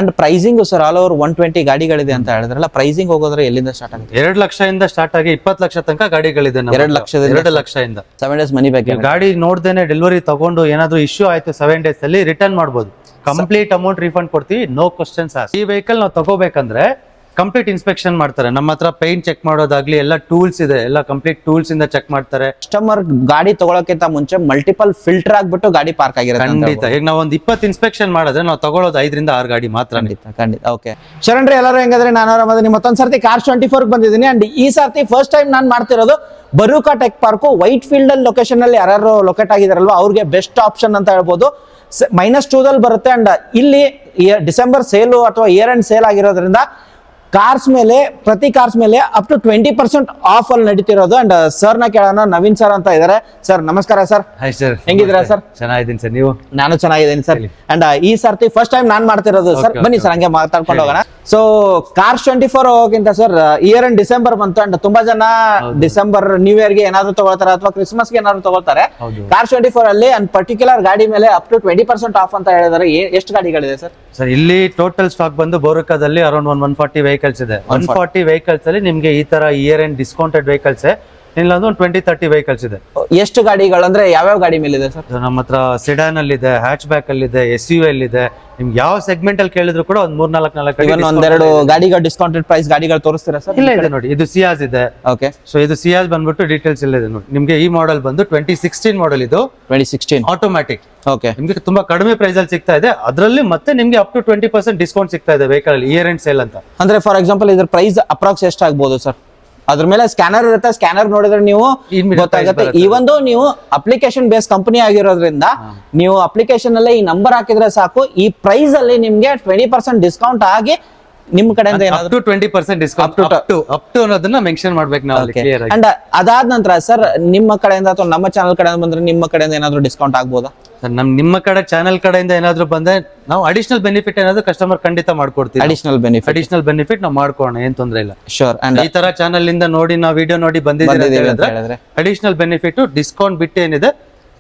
And pricing sir all over 120 ಗಾಡಿಗಳಿದೆ ಅಂತ ಹೇಳಿದ್ರಲ್ಲ, pricing ಹೋಗೋದ್ರೆ ಎಲ್ಲಿಂದ ಸ್ಟಾರ್ಟ್ ಆಗುತ್ತೆ? 2 ಲಕ್ಷದಿಂದ ಸ್ಟಾರ್ಟ್ ಆಗಿ 20 ಲಕ್ಷ ತನಕ ಗಾಡಿಗಳಿದೆ. 2 ಲಕ್ಷದಿಂದ 7 ಡೇಸ್ ಮನಿ ಬ್ಯಾಕ್. ಗಾಡಿ ನೋಡ್ದೇನೆ ಡೆಲಿವರಿ ತಗೊಂಡು ಏನಾದ್ರು ಇಶ್ಯೂ ಆಯ್ತು 7 ಡೇಸ್ ಅಲ್ಲಿ ರಿಟರ್ನ್ ಮಾಡಬಹುದು. ಕಂಪ್ಲೀಟ್ ಅಮೌಂಟ್ ರಿಫಂಡ್ ಕೊಡ್ತೀವಿ, ನೋ ಕ್ವಶನ್ಸ್ ಆಸ್ಕ್. ಈ ವೆಹಿಕಲ್ ನಾವು ತಗೋಬೇಕಂದ್ರೆ ಕಂಪ್ಲೀಟ್ ಇನ್ಸ್ಪೆಕ್ಷನ್ ಮಾಡ್ತಾರೆ. ನಮ್ಮ ಹತ್ರ ಪೇಂಟ್ ಚೆಕ್ ಮಾಡೋದಾಗ್ಲಿ ಎಲ್ಲ ಟೂಲ್ಸ್ ಇದೆ, ಎಲ್ಲ ಕಂಪ್ಲೀಟ್ ಟೂಲ್ಸ್ ಇಂದ ಚೆಕ್ ಮಾಡ್ತಾರೆ. ಕಸ್ಟಮರ್ ಗಾಡಿ ತಗೊಳಕ್ಕಿಂತ ಮುಂಚೆ ಮಲ್ಟಿಪಲ್ ಫಿಲ್ಟರ್ ಆಗ್ಬಿಟ್ಟು ಗಾಡಿ ಪಾರ್ಕ್ ಆಗಿರುತ್ತೆ. ಖಂಡಿತ. ಈಗ ನಾವು ಒಂದು 20 ಇನ್ಸ್ಪೆಕ್ಷನ್ ಮಾಡಿದ್ರೆ ನಾವು ತಗೊಳ್ಳೋದು 5 ರಿಂದ 6 ಗಾಡಿ ಮಾತ್ರ. ಖಂಡಿತ. ಓಕೆ ಶರಣ್ರಿ, ಎಲ್ಲರೂ ಹೆಂಗಾದ್ರೆ ನಾನು ಆರಾಮದ ಮತ್ತೊಂದ್ ಸರ್ತಿ ಕಾರ್ಸ್ 24 ಬಂದಿದ್ದೀನಿ. ಅಂಡ್ ಈ ಸರ್ತಿ ಫಸ್ಟ್ ಟೈಮ್ ನಾನು ಮಾಡ್ತಿರೋದು ಬರೂಕಾ ಟೆಕ್ ಪಾರ್ಕ್ ವೈಟ್ ಫೀಲ್ಡ್ ಅಲ್ಲಿ ಲೊಕೇಶನ್ ಅಲ್ಲಿ ಯಾರು ಲೊಕೇಟ್ ಆಗಿದಾರಲ್ವಾ ಅವ್ರಿಗೆ ಬೆಸ್ಟ್ ಆಪ್ಷನ್ ಅಂತ ಹೇಳ್ಬೋದು. -2 ಬರುತ್ತೆ. ಅಂಡ್ ಇಲ್ಲಿ ಡಿಸೆಂಬರ್ ಸೇಲು ಅಥವಾ ಇಯರ್ ಎಂಡ್ ಸೇಲ್ ಆಗಿರೋದ್ರಿಂದ ಕಾರ್ಸ್ ಮೇಲೆ ಪ್ರತಿ ಕಾರ್ಸ್ ಮೇಲೆ ಅಪ್ ಟು 20% ಆಫ್ ಅಲ್ಲಿ ನಡೀತಿರೋದು. ಅಂಡ್ ಸರ್ ನ ಕೇಳೋಣ, ನವೀನ್ ಸರ್ ಅಂತ ಇದಾರೆ. ಸರ್ ನಮಸ್ಕಾರ ಸರ್. ಹಾಯ್ ಸರ್, ಹೆಂಗಿದ್ದೀರಾ ಸರ್? ಚೆನ್ನಾಗಿದ್ದೀನಿ ಸರ್, ನೀವು? ನಾನು ಚೆನ್ನಾಗಿದ್ದೀನಿ ಸರ್. ಅಂಡ್ ಈ ಸರ್ತಿ ಫಸ್ಟ್ ಟೈಮ್ ನಾನ್ ಮಾಡ್ತಿರೋದು ಸರ್. ಬನ್ನಿ ಸರ್ ಹಂಗೆ ಮಾತಾಡ್ಕೊಂಡು ಹೋಗೋಣ. ಸೊ ಕಾರ್ಸ್ 24 ಹೋಗೋಕ್ಕಿಂತ ಸರ್ ಇಯರ್ ಅಂಡ್ ಡಿಸೆಂಬರ್ ಬಂತು. ಅಂಡ್ ತುಂಬಾ ಜನ ಡಿಸೆಂಬರ್ ನ್ಯೂ ಇಯರ್ ಗೆ ಏನಾದ್ರು ತಗೊಳ್ತಾರೆ ಅಥವಾ ಕ್ರಿಸ್ಮಸ್ ಗೆ ಏನಾದ್ರು ತಗೊಳ್ತಾರೆ. ಕಾರ್ಸ್ 24 ಅಲ್ಲಿ ಅಂಡ್ ಪರ್ಟಿಕ್ಯುಲರ್ ಗಾಡಿ ಮೇಲೆ ಅಪ್ ಟು 20% ಆಫ್ ಅಂತ ಹೇಳಿದಾರೆ. ಎಷ್ಟು ಗಾಡಿಗಳಿದೆ ಸರ್? ಸರ್ ಇಲ್ಲಿ ಟೋಟಲ್ ಸ್ಟಾಕ್ ಬಂದು ಬೋರಕಾದಲ್ಲಿ ಅರೌಂಡ್ 140 ವೆಹಿಕಲ್ಸ್ ಇದೆ. 140 ವೆಹಿಕಲ್ಸ್ ಅಲ್ಲಿ ನಿಮ್ಗೆ ಈ ತರ ಇಯರ್ ಅಂಡ್ ಡಿಸ್ಕೌಂಟೆಡ್ ವೆಹಿಕಲ್ಸ್ ಇಲ್ಲ ಒಂದು 20-30 ವೆಹಿಕಲ್ಸ್ ಇದೆ. ಎಷ್ಟು ಗಾಡಿಗಳು ಅಂದ್ರೆ ಯಾವ್ಯಾವ ಗಾಡಿ ಮೇಲೆ ಇದೆ ಸರ್? ನಮ್ಮ ಹತ್ರ ಸೆಡಾನ್ ಅಲ್ಲಿ ಇದೆ, ಹ್ಯಾಚ್ ಬ್ಯಾಕ್ ಅಲ್ಲಿ ಇದೆ, SUV ಅಲ್ಲಿ ಇದೆ. ನಿಮ್ಗೆ ಯಾವ ಸೆಗ್ಮೆಂಟ್ ಅಲ್ಲಿ ಕೇಳಿದ್ರು ಕೂಡ ಒಂದು 3-4 ಒಂದೆರಡು ಗಾಡಿಗಳು ಡಿಸ್ಕೌಂಟೆಡ್ ಪ್ರೈಸ್ ಗಾಡಿಗಳು ತೋರಿಸ್ತೀರಾ ಸರ್? ಇಲ್ಲ ಇದೆ ನೋಡಿ, ಇದು ಸಿಯಾಜ್ ಇದೆ. ಓಕೆ, ಸೊ ಇದು ಸಿಯಾಜ್ ಬಂದ್ಬಿಟ್ಟು ಡೀಟೇಲ್ಸ್ ಇಲ್ಲ ಇದೆ ನೋಡಿ. ನಿಮ್ಗೆ ಈ ಮಾಡೆಲ್ ಬಂದು 2016 ಮಾಡೆಲ್, ಇದು 2016 ಆಟೋಮ್ಯಾಟಿಕ್. ಓಕೆ, ನಿಮ್ಗೆ ತುಂಬಾ ಕಡಿಮೆ ಪ್ರೈಸ್ ಅಲ್ಲಿ ಸಿಗ್ತಾ ಇದೆ. ಅದರಲ್ಲಿ ಮತ್ತೆ ನಿಮ್ಗೆ ಅಪ್ ಟು 20% ಡಿಸ್ಕೌಂಟ್ ಸಿಗ್ತಾ ಇದೆ ವೆಹಿಕಲ್ ಅಲ್ಲಿ ಇಯರ್ ಎಂಡ್ ಸೇಲ್ ಅಂತ. ಅಂದ್ರೆ ಫಾರ್ ಎಕ್ಸಾಂಪಲ್ ಇದ್ರ ಪ್ರೈಸ್ ಅಪ್ರಾಕ್ಸ್ ಎಷ್ಟಾಗಬಹುದು ಸರ್? ಅದ್ರ ಮೇಲೆ ಸ್ಕ್ಯಾನರ್ ಇರುತ್ತೆ, ಸ್ಕ್ಯಾನರ್ ನೋಡಿದ್ರೆ ನೀವು ಗೊತ್ತಾಗುತ್ತೆ. ಈ ಒಂದು ನೀವು ಅಪ್ಲಿಕೇಶನ್ ಬೇಸ್ ಕಂಪನಿ ಆಗಿರೋದ್ರಿಂದ ನೀವು ಅಪ್ಲಿಕೇಶನ್ ಅಲ್ಲೇ ಈ ನಂಬರ್ ಹಾಕಿದ್ರೆ ಸಾಕು, ಈ ಪ್ರೈಸ್ ಅಲ್ಲಿ ನಿಮ್ಗೆ 20% ಡಿಸ್ಕೌಂಟ್ ಆಗಿ ನಿಮ್ಮ ಕಡೆಯಿಂದ ಏನಾದ್ರು 20% ಡಿಸ್ಕೌಂಟ್ ಅಪ್ ಟು ಅನ್ನೋದನ್ನ ಮೆನ್ಷನ್ ಮಾಡ್ಬೇಕು ನಾವು ಕ್ಲಿಯರ್ ಆಗಿ. ಅಂಡ್ ಅದಾದ ನಂತರ ಸರ್ ನಿಮ್ಮ ಕಡೆಯಿಂದ ಅಥವಾ ನಮ್ಮ ಚಾನಲ್ ಕಡೆಯಿಂದ ಬಂದ್ರೆ ನಿಮ್ಮ ಕಡೆಯಿಂದ ಏನಾದ್ರು ಡಿಸ್ಕೌಂಟ್ ಆಗ್ಬೋದಾ? ನಿಮ್ಮ ಕಡೆ ಚಾನಲ್ ಕಡೆಯಿಂದ ಏನಾದ್ರು ಬಂದ್ರೆ ನಾವು ಅಡಿಷನಲ್ ಬೆನಿಫಿಟ್ ಏನಾದ್ರು ಕಸ್ಟಮರ್ ಖಂಡಿತ ಮಾಡ್ಕೊಡ್ತೀವಿ. ಅಡಿಷನಲ್ ಬೆನಿಫಿಟ್ ನಾವು ಮಾಡ್ಕೋಣ, ಏನ್ ತೊಂದ್ರೆ ಇಲ್ಲ. ಶೋರ್. ಅಂಡ್ ಈ ತರ ಚಾನಲ್ ಇಂದ ನೋಡಿ ನಾವು ವಿಡಿಯೋ ನೋಡಿ ಬಂದಿದ್ದೀವಿ, ಅಡಿಷನಲ್ ಬೆನಿಫಿಟ್ ಡಿಸ್ಕೌಂಟ್ ಬಿಟ್ಟು ಏನಿದೆ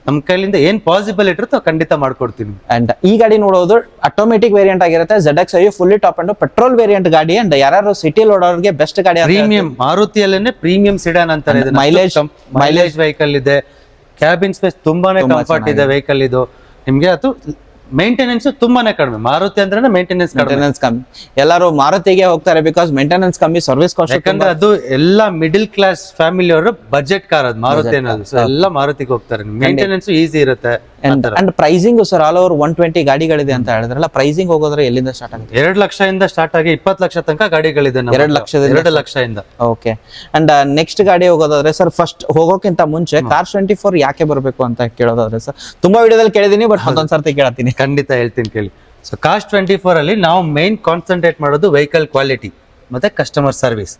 ನಮ್ಮ ಕೈಲಿಂದ ಏನ್ ಪಾಸಿಬಲ್ ಇಟ್ಟಿರುತ್ತೋ ಖಂಡಿತ ಮಾಡ್ಕೊಡ್ತೀನಿ. ಅಂಡ್ ಈ ಗಾಡಿ ನೋಡೋದು ಆಟೋಮೆಟಿಕ್ ವೇರಿಯಂಟ್ ಆಗಿರುತ್ತೆ. ZX5 fully top and petrol variant ಗಾಡಿ. ಅಂಡ್ ಯಾರು ಸಿಟಿ ಓಡೋರಿಗೆ ಬೆಸ್ಟ್ ಗಾಡಿ. ಪ್ರೀಮಿಯಂ ಮಾರುತಿಯಲ್ಲೇನೆ ಪ್ರೀಮಿಯಂ ಸಿಡಾನ್ ಅಂತಾರೆ. ಮೈಲೇಜ್ ವೆಹಿಕಲ್ ಇದೆ, ಕ್ಯಾಬಿನ್ ಸ್ಪೇಸ್ ತುಂಬಾನೇ ಕಂಫರ್ಟ್ ಇದೆ ವೆಹಿಕಲ್ ಇದು. ನಿಮ್ಗೆ ಅದು ಮೇಂಟೆನೆನ್ಸ್ ತುಂಬಾನೇ ಕಡಿಮೆ. ಮಾರುತಿ ಅಂದ್ರೆ ಮೇಂಟೆನೆನ್ಸ್ ಕಮ್ಮಿ. ಎಲ್ಲರೂ ಮಾರುತಿಗೆ ಹೋಗ್ತಾರೆ ಬಿಕಾಸ್ ಮೇಂಟೆನೆನ್ಸ್ ಕಮ್ಮಿ, ಸರ್ವಿಸ್ ಕಾಸ್ಟ್. ಯಾಕಂದ್ರೆ ಅದು ಎಲ್ಲ ಮಿಡಿಲ್ ಕ್ಲಾಸ್ ಫ್ಯಾಮಿಲಿ ಅವರು ಬಜೆಟ್ ಕಾರ್ ಅದು ಮಾರುತಿ ಅನ್ನೋದು. ಸೊ ಎಲ್ಲ ಮಾರುತಿಗೆ ಹೋಗ್ತಾರೆ, ಮೇಂಟೆನೆನ್ಸ್ ಈಸಿ ಇರುತ್ತೆ. And pricing sir all over 120 ಗಾಡಿಗಳಿದೆ ಅಂತ ಹೇಳಿದ್ರಲ್ಲ, ಪ್ರೈಸಿಂಗ್ ಹೋಗೋದ್ರೆ ಎಲ್ಲಿಂದ ಸ್ಟಾರ್ಟ್ ಆಗುತ್ತೆ? 2 ಲಕ್ಷದಿಂದ ಸ್ಟಾರ್ಟ್ ಆಗಿ 20 ಲಕ್ಷ ತನಕ ಗಾಡಿಗಳಿದೆ. 2 ಲಕ್ಷದಿಂದ. ಓಕೆ. ಅಂಡ್ ನೆಕ್ಸ್ಟ್ ಗಾಡಿ ಹೋಗೋದಾದ್ರೆ ಸರ್, ಫಸ್ಟ್ ಹೋಗೋಕ್ಕಿಂತ ಮುಂಚೆ ಕಾರ್ಸ್ 24 ಯಾಕೆ ಬರಬೇಕು ಅಂತ ಕೇಳೋದಾದ್ರೆ ಸರ್, ತುಂಬಾ ವಿಡಿಯೋದಲ್ಲಿ ಕೇಳಿದೀನಿ, ಬಟ್ ಒಂದೊಂದ್ಸರ್ತಿ ಕೇಳ್ತೀನಿ. ಖಂಡಿತ ಹೇಳ್ತೀನಿ ಕೇಳಿ. ಸೊ ಕಾರ್ಸ್ 24 ಅಲ್ಲಿ ನಾವು ಮೇನ್ ಕಾನ್ಸಂಟ್ರೇಟ್ ಮಾಡೋದು ವೆಹಿಕಲ್ ಕ್ವಾಲಿಟಿ ಮತ್ತೆ ಕಸ್ಟಮರ್ ಸರ್ವಿಸ್.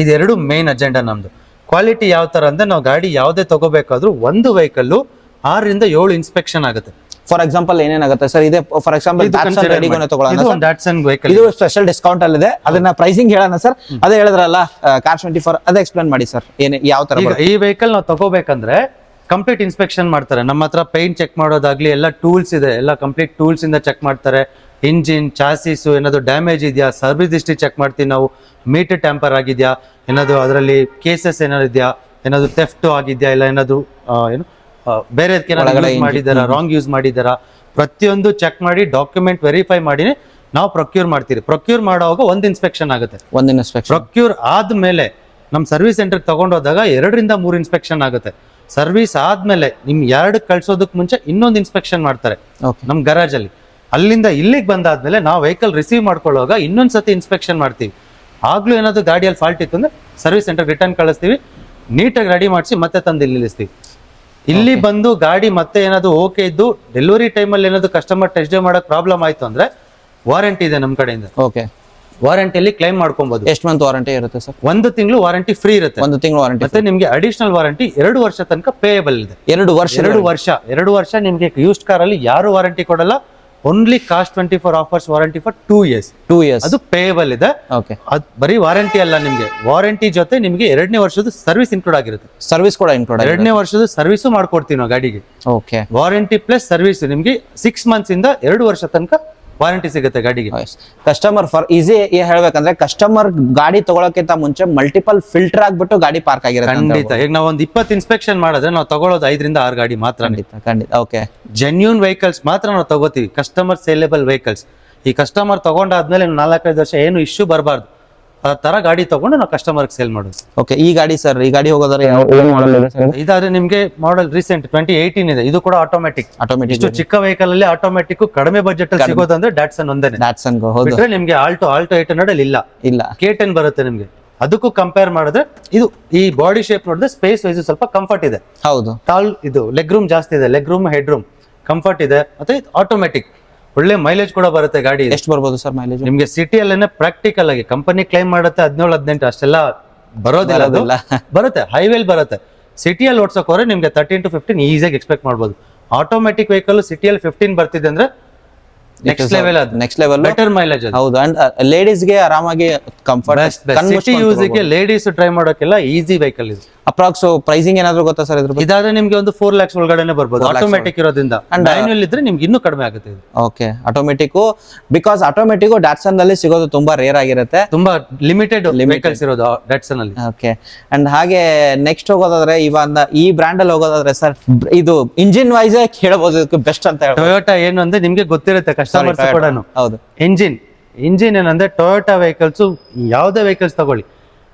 ಇದೆರಡು ಮೇನ್ ಅಜೆಂಡಾ ನಮ್ದು. ಕ್ವಾಲಿಟಿ ಯಾವ ತರ ಅಂದ್ರೆ, ನಾವು ಗಾಡಿ ಯಾವ್ದೇ ತಗೋಬೇಕಾದ್ರೂ ಒಂದು ವೆಹಿಕಲ್ 6 ರಿಂದ 7 ಇನ್ಸ್ಪೆಕ್ಷನ್ ಆಗುತ್ತೆ. ಫಾರ್ ಎಕ್ಸಾಂಪಲ್ ಏನೇನಾಗುತ್ತೆ ಸರ್? ಇದೆ ಫಾರ್ ಎಕ್ಸಾಂಪಲ್ ವೆಹಿಕಲ್ ಇದು ಸ್ಪೆಷಲ್ ಡಿಸ್ಕೌಂಟ್ ಅಲ್ಲಿ ಇದೆ, ಅದನ್ನ ಪ್ರೈಸಿಂಗ್ ಹೇಳೋಣ ಸರ್. ಅದೇ ಹೇಳಿದ್ರಲ್ಲ ಕಾರ್ಸ್ 24, ಅದೇ ಎಕ್ಸ್ಪ್ಲೇನ್ ಮಾಡಿ ಸರ್. ಯಾವ ತರ ಈ ವೆಹಿಕಲ್ ನಾವು ತಗೋಬೇಕಂದ್ರೆ ಕಂಪ್ಲೀಟ್ ಇನ್ಸ್ಪೆಕ್ಷನ್ ಮಾಡ್ತಾರೆ. ನಮ್ಮ ಹತ್ರ ಪೇಂಟ್ ಚೆಕ್ ಮಾಡೋದಾಗ್ಲಿ ಎಲ್ಲ ಟೂಲ್ಸ್ ಇದೆ, ಎಲ್ಲ ಕಂಪ್ಲೀಟ್ ಟೂಲ್ಸ್ ಇಂದ ಚೆಕ್ ಮಾಡ್ತಾರೆ. ಇಂಜಿನ್, ಚಾಸಿಸ್ ಏನಾದ್ರು ಡ್ಯಾಮೇಜ್ ಇದೆಯಾ, ಸರ್ವಿಸ್ ಹಿಸ್ಟ್ರಿ ಚೆಕ್ ಮಾಡ್ತೀವಿ ನಾವು. ಮೀಟರ್ ಟ್ಯಾಂಪರ್ ಆಗಿದ್ಯಾ, ಏನಾದ್ರು ಅದರಲ್ಲಿ ಕೇಸಸ್ ಏನಾದ್ರು ಇದೆಯಾ, ಏನಾದ್ರು ಥೆಫ್ಟ್ ಆಗಿದ್ಯಾ, ಇಲ್ಲ ಏನಾದ್ರು ಏನು ಬೇರೆ ಮಾಡಿದಾರ, ರಾಂಗ್ ಯೂಸ್ ಮಾಡಿದಾರ, ಪ್ರತಿಯೊಂದು ಚೆಕ್ ಮಾಡಿ ಡಾಕ್ಯುಮೆಂಟ್ ವೆರಿಫೈ ಮಾಡಿ ನಾವು ಪ್ರೊಕ್ಯೂರ್ ಮಾಡ್ತೀವಿ. ಪ್ರೊಕ್ಯೂರ್ ಮಾಡುವಾಗ ಒಂದು ಇನ್ಸ್ಪೆಕ್ಷನ್ ಆಗುತ್ತೆ. ಪ್ರೊಕ್ಯೂರ್ ಆದ್ಮೇಲೆ ನಮ್ ಸರ್ವಿಸ್ ಸೆಂಟರ್ ತಗೊಂಡೋದಾಗ 2 ರಿಂದ 3 ಇನ್ಸ್ಪೆಕ್ಷನ್ ಆಗುತ್ತೆ. ಸರ್ವಿಸ್ ಆದ್ಮೇಲೆ ನಿಮ್ 2 ಕಳ್ಸೋದಕ್ ಮುಂಚೆ ಇನ್ನೊಂದು ಇನ್ಸ್ಪೆಕ್ಷನ್ ಮಾಡ್ತಾರೆ ನಮ್ ಗರಾಜ್ ಅಲ್ಲಿ. ಅಲ್ಲಿಂದ ಇಲ್ಲಿಗೆ ಬಂದಾದ್ಮೇಲೆ ನಾವು ವೆಹಿಕಲ್ ರಿಸೀವ್ ಮಾಡ್ಕೊಳ್ಳುವಾಗ ಇನ್ನೊಂದ್ಸತಿ ಇನ್ಸ್ಪೆಕ್ಷನ್ ಮಾಡ್ತೀವಿ. ಆಗ್ಲೂ ಏನಾದ್ರು ಗಾಡಿಯಲ್ಲಿ ಫಾಲ್ಟ್ ಇತ್ತು ಅಂದ್ರೆ ಸರ್ವಿಸ್ ಸೆಂಟರ್ ರಿಟರ್ನ್ ಕಳಿಸ್ತೀವಿ, ನೀಟಾಗಿ ರೆಡಿ ಮಾಡಿಸಿ ಮತ್ತೆ ತಂದು ಇಲ್ಲಿ ನಿಲ್ಲಿಸ್ತೀವಿ. ಇಲ್ಲಿ ಬಂದು ಗಾಡಿ ಮತ್ತೆ ಏನಾದ್ರು ಓಕೆ ಇದ್ದು ಡೆಲಿವರಿ ಟೈಮಲ್ಲಿ ಏನಾದ್ರು ಕಸ್ಟಮರ್ ಟೆಸ್ಟ್ ಡೇ ಮಾಡಕ್ ಪ್ರಾಬ್ಲಮ್ ಆಯ್ತು ಅಂದ್ರೆ ವಾರಂಟಿ ಇದೆ ನಮ್ಮ ಕಡೆಯಿಂದ. ಓಕೆ, ವಾರಂಟಿಯಲ್ಲಿ ಕ್ಲೈಮ್ ಮಾಡ್ಕೊಬಹುದು. ಎಷ್ಟು ಮಂತ್ ವಾರಂಟಿ ಇರುತ್ತೆ ಸರ್? 1 ತಿಂಗಳು ವಾರಂಟಿ ಫ್ರೀ ಇರುತ್ತೆ. 1 ತಿಂಗಳು ವಾರಂಟಿ. ಮತ್ತೆ ನಿಮ್ಗೆ ಅಡಿಷನಲ್ ವಾರಂಟಿ 2 ವರ್ಷ ತನಕ ಪೇಯಬಲ್ ಇದೆ. 2 ವರ್ಷ ನಿಮ್ಗೆ ಯೂಸ್ಡ್ ಕಾರ್ ಅಲ್ಲಿ ಯಾರು ವಾರಂಟಿ ಕೊಡಲ್ಲ. Only cost 24 offers warranty for 2 years. ಅದು ಪೇಯಬಲ್ ಇದೆ. ಅದು ಬರೀ ವಾರಂಟಿ ಅಲ್ಲ, ನಿಮ್ಗೆ ವಾರಂಟಿ ಜೊತೆ ನಿಮ್ಗೆ 2ನೇ ವರ್ಷದ ಸರ್ವಿಸ್ ಇನ್ಕ್ಲೂಡ್ ಆಗಿರುತ್ತೆ. ಸರ್ವಿಸ್ ಕೂಡ ಇನ್ಕ್ಲೂಡ್. 2ನೇ ವರ್ಷದ ಸರ್ವಿಸ್ ಮಾಡ್ಕೊಡ್ತೀವಿ ನಾವು ಗಾಡಿಗೆ. ಓಕೆ, ವಾರಂಟಿ ಪ್ಲಸ್ ಸರ್ವಿಸ್ ನಿಮ್ಗೆ 6 ಮಂತ್ಸ್ ಇಂದ 2 ವರ್ಷ ತನಕ ವಾರಂಟಿ ಸಿಗುತ್ತೆ ಗಾಡಿಗೆ. ಕಸ್ಟಮರ್ ಫಾರ್ ಈಸಿ ಹೇಳ್ಬೇಕಂದ್ರೆ ಕಸ್ಟಮರ್ ಗಾಡಿ ತಗೊಳಕ್ಕಿಂತ ಮುಂಚೆ ಮಲ್ಟಿಪಲ್ ಫಿಲ್ಟರ್ ಆಗ್ಬಿಟ್ಟು ಗಾಡಿ ಪಾರ್ಕ್ ಆಗಿರುತ್ತೆ. ಖಂಡಿತ. ಈಗ ನಾವು ಒಂದು 20 ಇನ್ಸ್ಪೆಕ್ಷನ್ ಮಾಡಿದ್ರೆ ನಾವು ತಗೊಳ್ಳೋದು 5 ರಿಂದ 6 ಗಾಡಿ ಮಾತ್ರ. ಖಂಡಿತ. ಓಕೆ, ಜೆನ್ಯೂನ್ ವೆಹಿಕಲ್ಸ್ ಮಾತ್ರ ನಾವು ತಗೋತೀವಿ, ಕಸ್ಟಮರ್ ಸೇಲೇಬಲ್ ವೆಹಿಕಲ್ಸ್. ಈ ಕಸ್ಟಮರ್ ತಗೊಂಡಾದ್ಮೇಲೆ 4-5 ವರ್ಷ ಏನು ಇಶ್ಯೂ ಬರಬಾರ್ದು ಆ ತರ ಗಾಡಿ ತಗೊಂಡು ನಾವು ಕಸ್ಟಮರ್ ಸೇಲ್ ಮಾಡೋದು. ಓಕೆ, ಈ ಗಾಡಿ ಸರ್, ಈ ಗಾಡಿ ಹೋಗೋದ್ರೆ ಇದಾದ್ರೆ ನಿಮ್ಗೆ ಮಾಡೆಲ್ ರೀಸೆಂಟ್ 2018 ಇದೆ. ಇದು ಕೂಡ ಆಟೋಮೆಟಿಕ್. ಇಷ್ಟು ಚಿಕ್ಕ ವೆಹಿಕಲ್ ಅಲ್ಲಿ ಆಟೋಮೆಟಿಕ್ ಕಡಿಮೆ ಬಜೆಟ್ ಅಲ್ಲಿ ಸಿಗೋದಂದ್ರೆ ಡ್ಯಾಟ್ಸನ್ ಒಂದೇನೆ. ಬಿಟ್ರೆ ನಿಮ್ಗೆ ಆಲ್ಟೋ 800 ಅಲ್ಲಿ ಇಲ್ಲ. K10 ಬರುತ್ತೆ ನಿಮ್ಗೆ. ಅದಕ್ಕೂ ಕಂಪೇರ್ ಮಾಡಿದ್ರೆ ಇದು ಈ ಬಾಡಿ ಶೇಪ್ ನೋಡಿದ್ರೆ ಸ್ಪೇಸ್ ವೈಸ್ ಸ್ವಲ್ಪ ಕಂಫರ್ಟ್ ಇದೆ. ಹೌದು, ಟಾಲ್ ಇದು ಲೆಗ್ ರೂಮ್ ಜಾಸ್ತಿ ಇದೆ, leg room head room comfort ಇದೆ. ಮತ್ತೆ ಆಟೋಮೆಟಿಕ್ ಒಳ್ಳೆ ಮೈಲೇಜ್ ಕೂಡ ಬರುತ್ತೆ ಗಾಡಿ. ಎಷ್ಟು ಬರ್ಬೋದು ಸರ್ ಮೈಲೇಜ್? ನಿಮ್ಗೆ ಸಿಟಿಯಲ್ಲೇನೆ ಪ್ರಾಕ್ಟಿಕಲ್ ಆಗಿ ಕಂಪನಿ ಕ್ಲೈಮ್ ಮಾಡುತ್ತೆ 17-18 ಅಷ್ಟೆಲ್ಲ ಬರೋದಿಲ್ಲ. ಅದು ಬರುತ್ತೆ, ಹೈವೇಲ್ ಬರುತ್ತೆ. ಸಿಟಿಯಲ್ಲಿ ಓಡ್ಸೋಕ್ ಹೋದ್ರೆ ನಿಮ್ಗೆ 13 to 15 ಈಸಿಯಾಗಿ ಎಕ್ಸ್ಪೆಕ್ಟ್ ಮಾಡ್ಬೋದು. ಆಟೋಮೆಟಿಕ್ ವೆಹಿಕಲ್ ಸಿಟಿಯಲ್ಲಿ 15 ಬರ್ತಿದೆ ಅಂದ್ರೆ ನೆಕ್ಸ್ಟ್ ಲೆವೆಲ್. ಅದು ನೆಕ್ಸ್ಟ್ ಲೆವೆಲ್, ಬೆಟರ್ ಮೈಲೇಜ್. ಹೌದು, ಅಂಡ್ ಲೇಡೀಸ್ ಗೆ ಆರಾಮಾಗಿ ಕಂಫರ್ಟ್. ಸಿಟಿ ಯೂಸ್ ಗೆ ಲೇಡೀಸ್ ಟ್ರೈ ಮಾಡೋಕೆಲ್ಲ ಈಸಿ ವೆಹಿಕಲ್ ಇದು. ಅಪ್ರಾಕ್ಸ್ ಪ್ರೈಸಿಂಗ್ ಏನಾದ್ರು ಗೊತ್ತಾ ಸರ್ ಇದ್ರ? ಇದಾದ್ರೆ ನಿಮ್ಗೆ ಒಂದು 4 lakhs ಒಳಗಡೆ ಬರ್ಬೋದು ಆಟೋಮೆಟಿಕ್ ಇರೋದ್ರಿಂದ. ಮ್ಯಾನ್ಯುಯಲ್ ಇದ್ರೆ ನಿಮ್ಗೆ ಇನ್ನೂ ಕಡಿಮೆ ಆಗುತ್ತೆ ಇದು. ಓಕೆ, ಆಟೋಮೆಟಿಕ್, ಬಿಕಾಸ್ ಆಟೋಮೆಟಿಕ್ ಡ್ಯಾಟ್ಸನ್ ಅಲ್ಲಿ ಸಿಗೋದು ತುಂಬಾ ರೇರ್ ಆಗಿರುತ್ತೆ. ತುಂಬಾ ಲಿಮಿಟೆಡ್ ವೆಹಿಕಲ್ಸ್ ಇರೋದು ಡ್ಯಾಟ್ಸನ್ ಅಲ್ಲಿ. ಓಕೆ, ಅಂಡ್ ಹಾಗೆ ನೆಕ್ಸ್ಟ್ ಹೋಗೋದಾದ್ರೆ ಇವಾಗ ಈ ಬ್ರ್ಯಾಂಡ್ ಅಲ್ಲಿ ಹೋಗೋದಾದ್ರೆ ಸರ್, ಇದು ಇಂಜಿನ್ ವೈಸ್ ಹೇಳ್ಬೋದು ಬೆಸ್ಟ್ ಅಂತ ಹೇಳ್ಬೋದು. ಟೊಯೋಟಾ ಏನು ಅಂದ್ರೆ ನಿಮ್ಗೆ ಗೊತ್ತಿರುತ್ತೆ ಕಸ್ಟಮರ್ಸ್ ಕೂಡ. ಹೌದು, ಇಂಜಿನ್ ಏನಂದ್ರೆ ಟೊಯೋಟಾ ವೆಹಿಕಲ್ಸ್ ಯಾವ್ದೇ ವೆಹಿಕಲ್ಸ್ ತಗೊಳ್ಳಿ